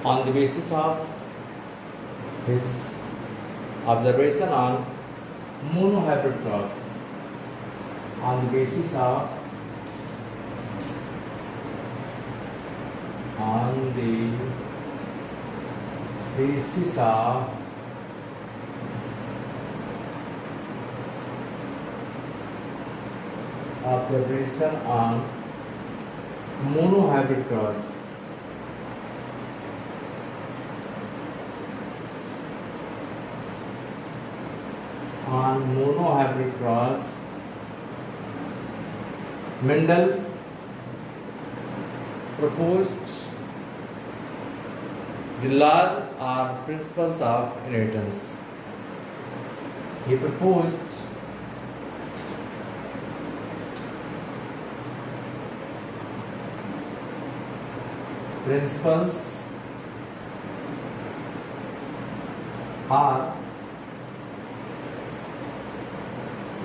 on the basis of his observation on monohybrid cross, on the basis of observation on monohybrid cross, Mendel proposed the laws or principles of inheritance. He proposed principles or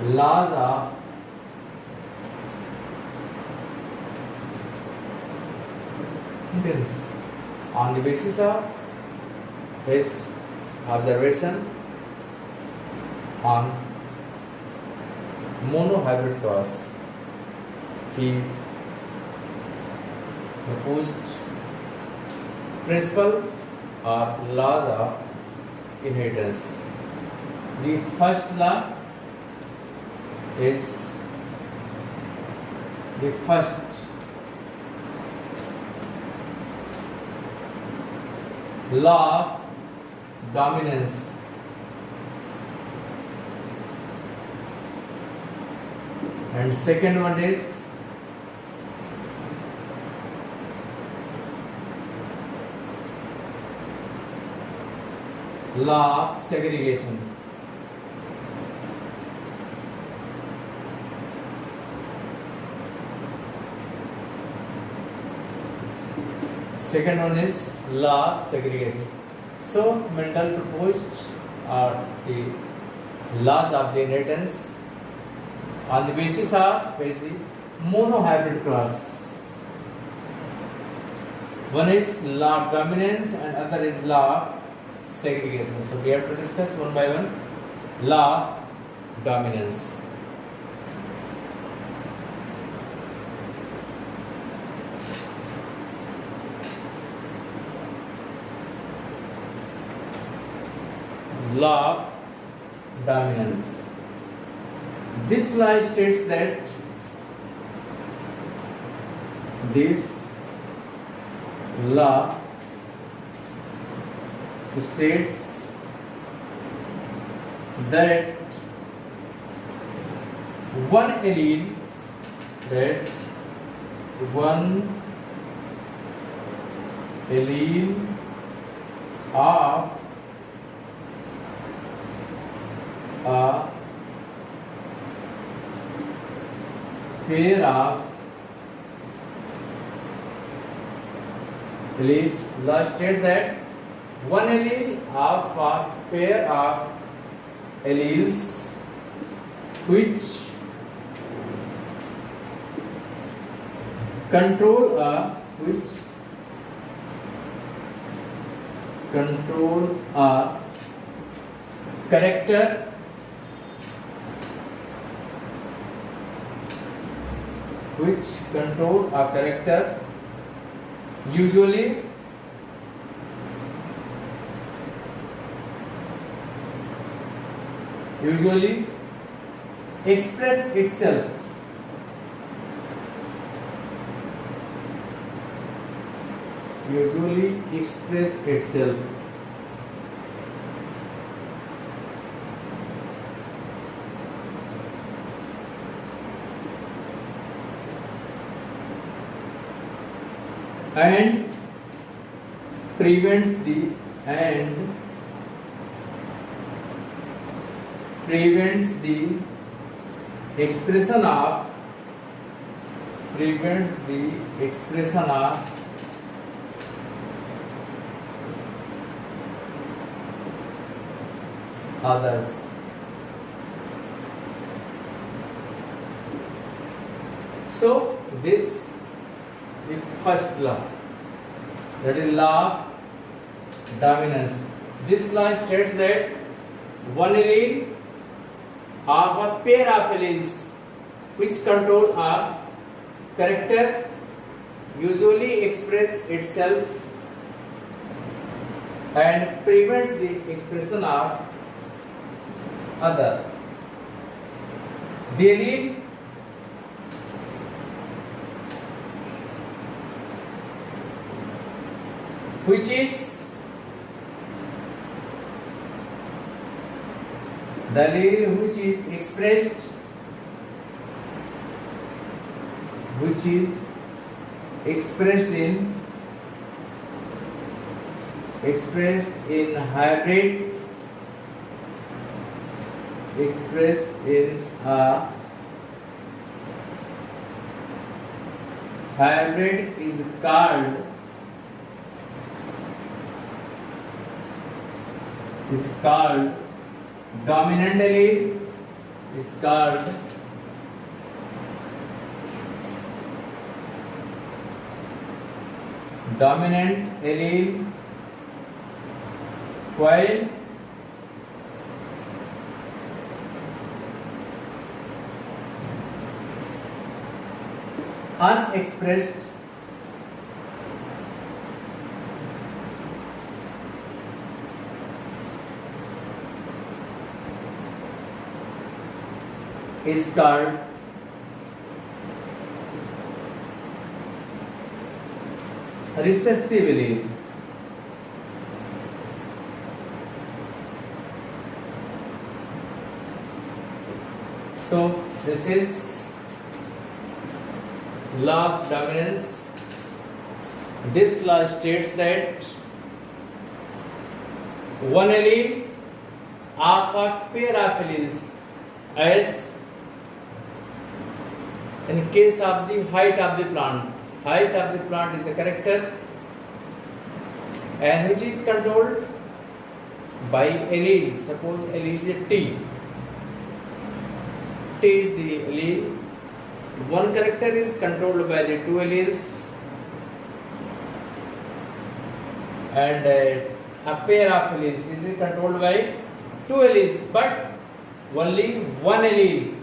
laws of inheritance on the basis of his observation on monohybrid cross. He proposed principles or laws of inheritance. The first law is the first law of dominance. And second one is law of segregation. Second one is law of segregation. So Mendel proposed the laws of the inheritance on the basis of the monohybrid cross. One is law of dominance and other is law of segregation. So we have to discuss one by one. Law of dominance. Law of dominance. This law states that this law states that one allele of a pair of alleles. Law states that one allele of a pair of alleles which control a character usually express itself and prevents the expression of others. So this the first law, that is law of dominance. This law states that one allele of a pair of alleles which control a character usually express itself and prevents the expression of other. The allele which is expressed in hybrid is called dominant allele, is called dominant allele, while unexpressed is called recessive allele. So this is law of dominance. This law states that one allele of a pair of alleles, as in case of the height of the plant. Height of the plant is a character and which is controlled by allele. Suppose allele is T. T is the allele. One character is controlled by the two alleles and a pair of alleles is controlled by two alleles, but only one allele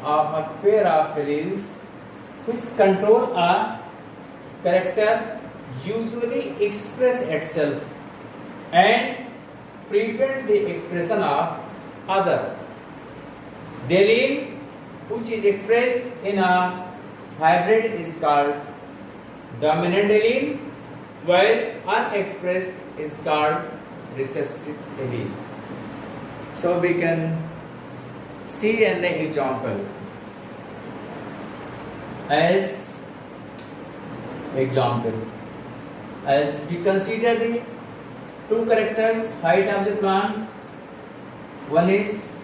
of a pair of alleles which control a character usually express itself and prevent the expression of other. The allele which is expressed in a hybrid is called dominant allele, while unexpressed is called recessive allele. So we can see an example. As we consider the two characters, height of the plant, one is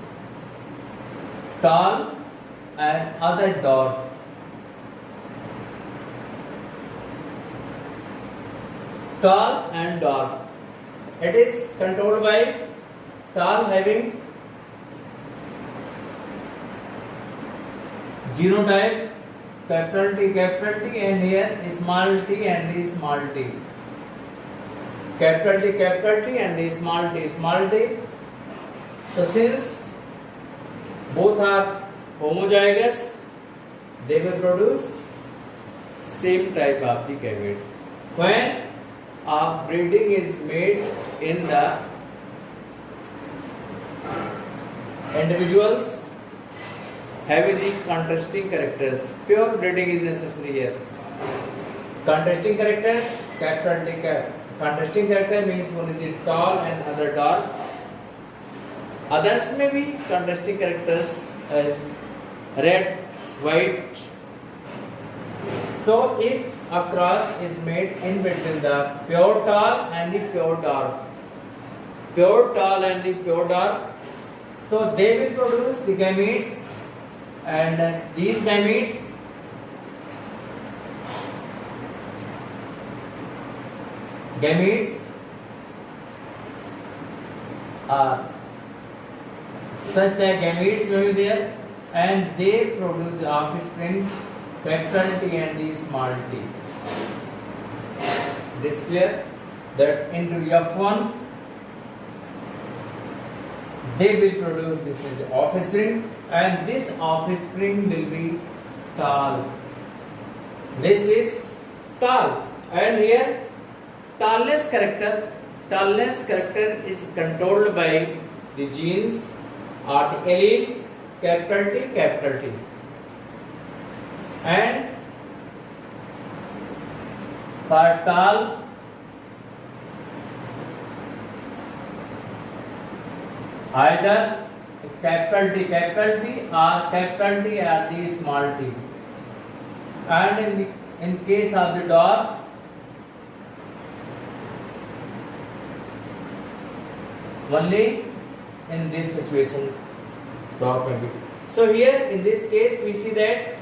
tall and other dwarf. Tall and dwarf. It is controlled by tall having genotype capital T and here small t and small t. Capital T and small t. So since both are homozygous, they will produce same type of the gametes. When a breeding is made in the individuals having the contrasting characters, pure breeding is necessary here. Contrasting characters, capital T. Contrasting character means one is the tall and other dark. Others may be contrasting characters as red, white. So if a cross is made in between the pure tall and the pure dark, so they will produce the gametes, and these gametes are such that gametes will be there and they produce the offspring capital T and the small t. This clear? that into F1 they will produce, this is the offspring, and this offspring will be tall. This is tall, and here tallness character is controlled by the genes or the allele capital T, and for tall either capital T or capital T or the small t, and in case of the dwarf, only in this situation dwarf may be. So here in this case we see that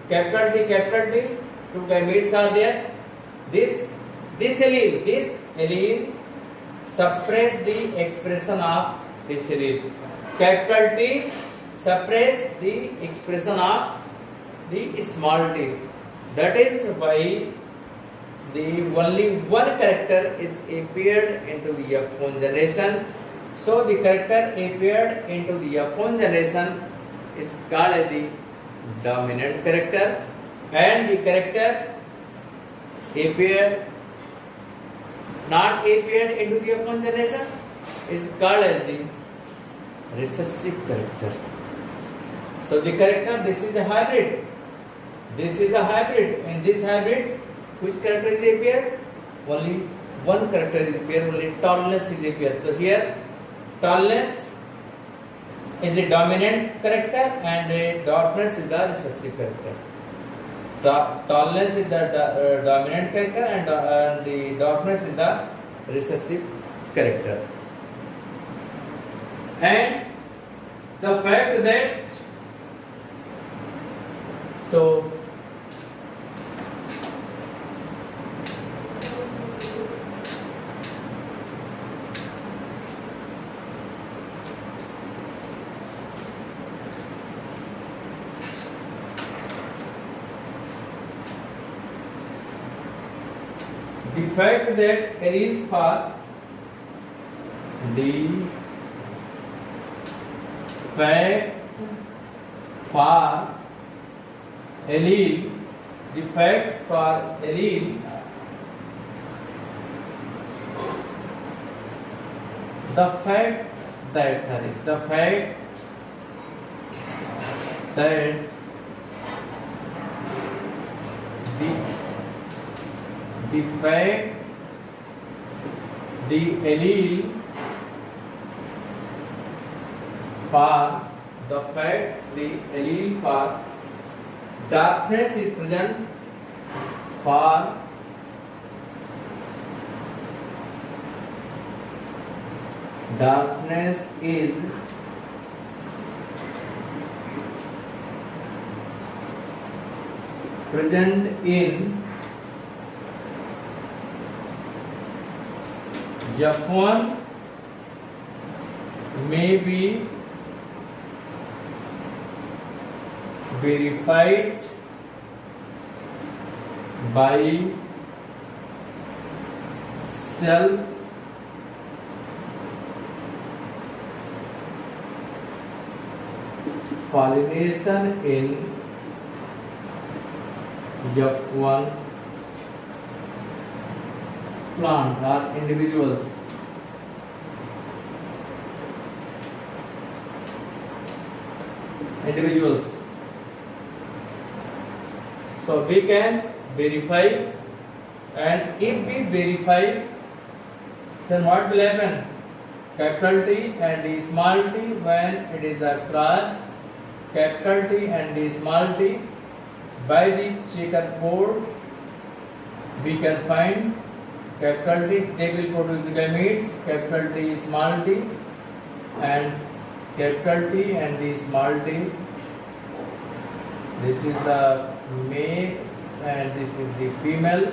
capital T, two gametes are there. This allele suppress the expression of this allele. Capital T suppress the expression of the small t. That is why the only one character is appeared into the F1 generation. So the character appeared into the F1 generation is called as the dominant character, and the character not appeared into the F1 generation is called as the recessive character. So the character, this is a hybrid. This is a hybrid. In this hybrid, which character is appeared? Only one character is appeared. Only tallness is appeared. So here, tallness is the dominant character, and dwarfness is the recessive character. Tallness is the dominant character, and the dwarfness is the recessive character. And the fact that so the fact that alleles for the fact for allele, the fact for allele, the fact that the fact the allele for the fact the allele for darkness is present for darkness is present in F1 may be verified by self pollination in F1 plant or individuals. So we can verify, and if we verify, then what will happen? Capital T and the small t, when it is crossed, capital T and the small t by the checkerboard, we can find capital T, they will produce the gametes, capital T, small t, and capital T and the small t. This is the male and this is the female.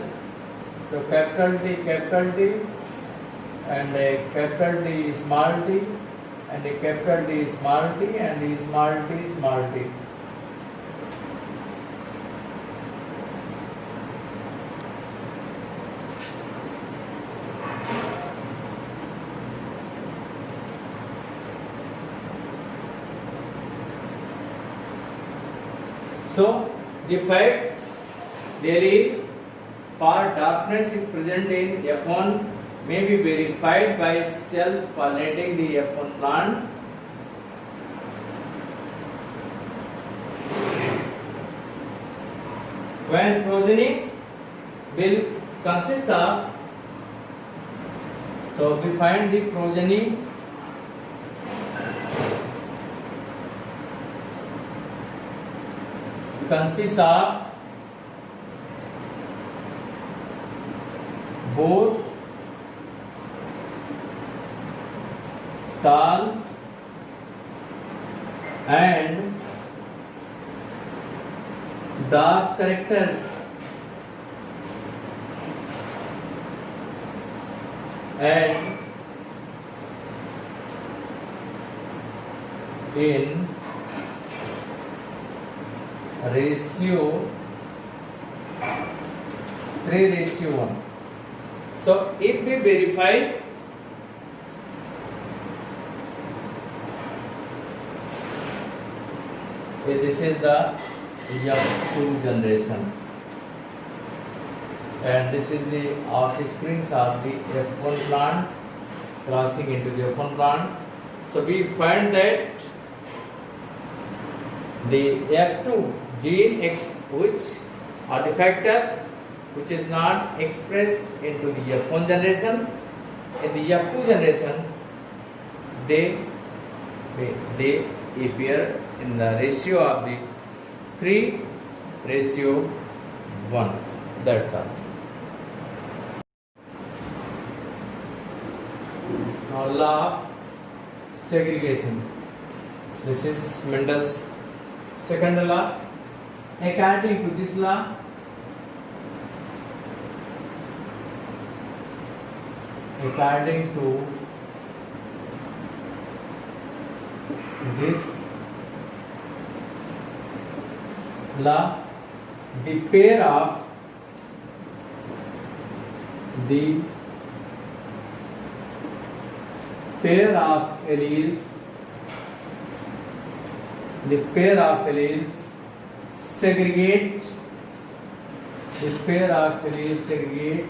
So capital T and capital T, small t, and the capital T, small t, and the small t. So the fact daily for darkness is present in F1 may be verified by self-pollinating the F1 plant. When progeny will consist of, so we find the progeny consists of both tall and dark characters, and in ratio 3:1. So if we verify this is the F2 generation and this is the offsprings of the F1 plant crossing into the F1 plant. So we find that the F2 gene X, which are the factor which is not expressed into the F1 generation, in the F2 generation they appear in the ratio of the 3:1. That's all. Now law of segregation. This is Mendel's second law. According to this law, according to this law, the pair of alleles, the pair of alleles segregate, the pair of alleles segregate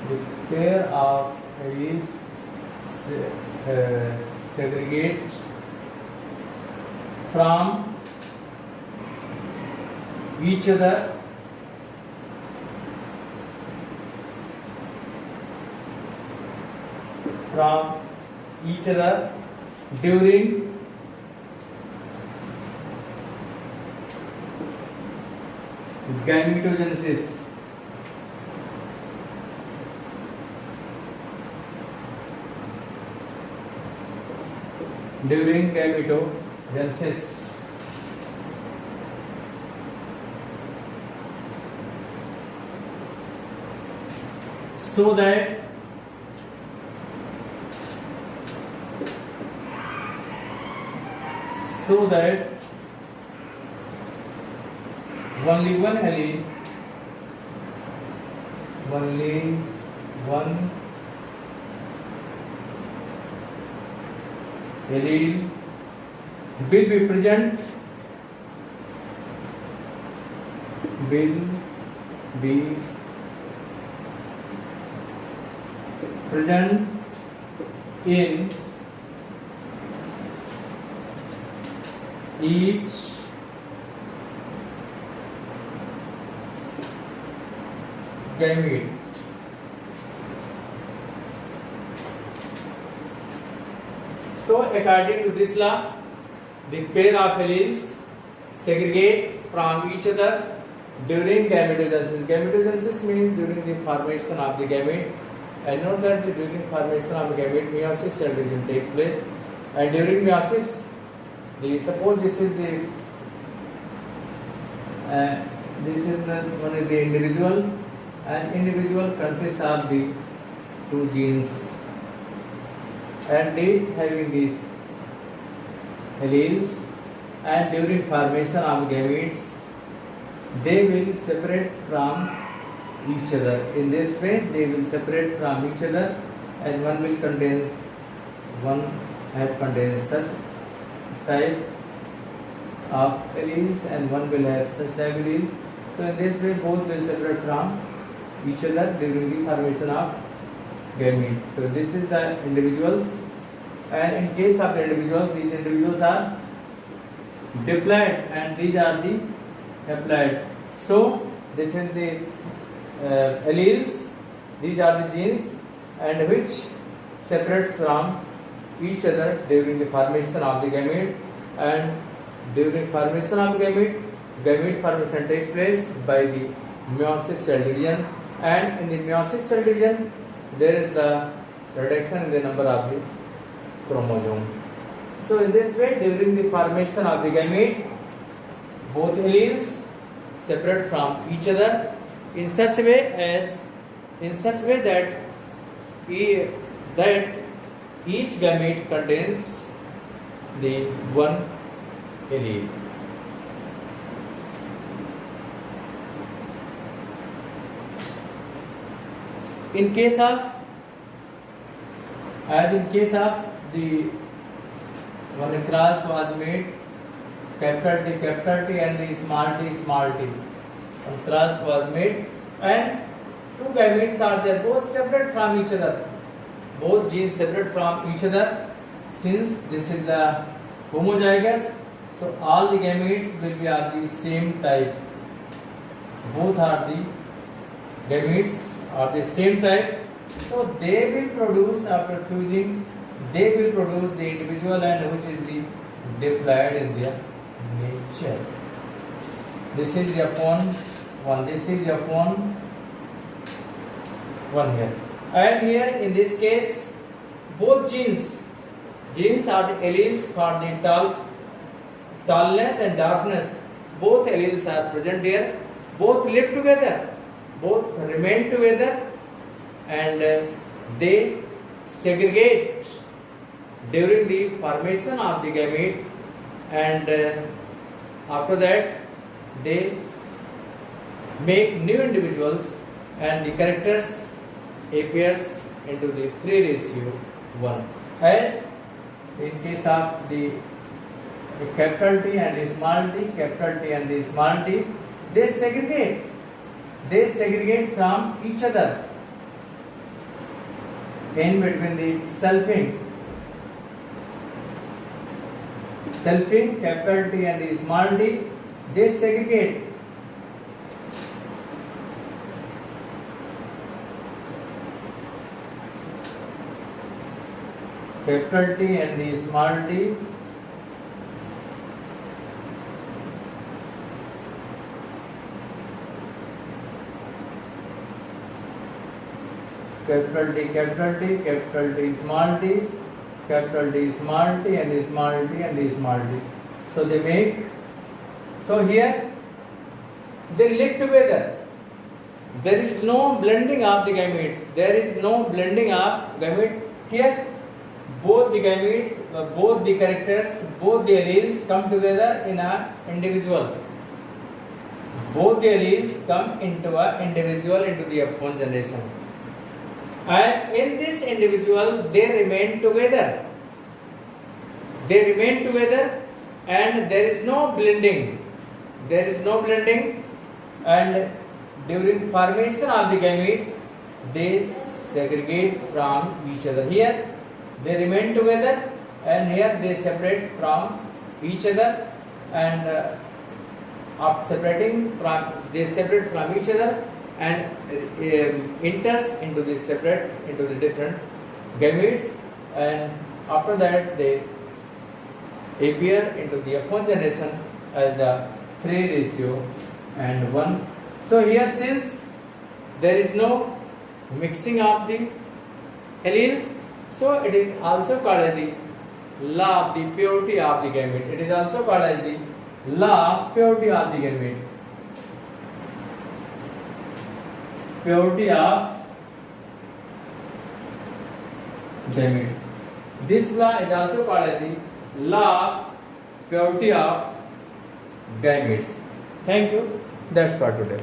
the pair of alleles segregate from each other during gametogenesis. During gametogenesis. So that only one allele will be present, in each gamete. So according to this law, the pair of alleles segregate from each other during gametogenesis. Gametogenesis means during the formation of the gamete. And note that during formation of the gamete, meiosis cell division takes place, and during meiosis, suppose this is the one is the individual, and individual consists of the two genes, and they having these alleles, and during formation of gametes, they will separate from each other. In this way, they will separate from each other, and one will contains one have contains such type of alleles and one will have such type of allele. So in this way both will separate from each other during the formation of gametes. So this is the individuals, and in case of the individuals, these individuals are diploid and these are the haploid. So this is the alleles, these are the genes and which separate from each other during the formation of the gamete, and during formation of gamete, gamete formation takes place by the meiosis cell division, and in the meiosis cell division there is the reduction in the number of the chromosomes. So in this way during the formation of the gamete, both alleles separate from each other in such way that each gamete contains the one allele. In case of the when the cross was made, capital T and the small t, when cross was made and two gametes are there, both separate from each other, both genes separate from each other. Since this is the homozygous, so all the gametes will be of the same type. Both are the gametes are the same type, so they will produce, after fusing, they will produce the individual and which is the diploid in their nature. This is F1, this is F1 here, and here in this case both genes are the alleles for the tallness and darkness. Both alleles are present here, both live together, both remain together, and they segregate during the formation of the gamete, and after that they make new individuals and the characters appears into the 3:1, as in case of the capital T and the small t, capital T and the small t, they segregate from each other in between the selfing, capital T and the small t, they segregate. Capital T and the small t, capital T, capital T, small t, capital T, small t, and the small t and the small t. So they make. So here they live together. There is no blending of the gametes. There is no blending of gamete. Here both the gametes, both the characters, both the alleles come together in an individual. Both the alleles come into an individual, into the F1 generation. And in this individual they remain together. They remain together and there is no blending. There is no blending, and during formation of the gamete they segregate from each other. Here they remain together and here they separate from each other, and after separating from, they separate from each other and enters into the separate, into the different gametes, and after that they appear into the F1 generation as the 3:1. So here, since there is no mixing of the alleles, so it is also called as the law of the purity of the gamete. It is also called as the law of purity of the gamete. Purity of gametes. This law is also called as the law of purity of gametes. Thank you. That's for today.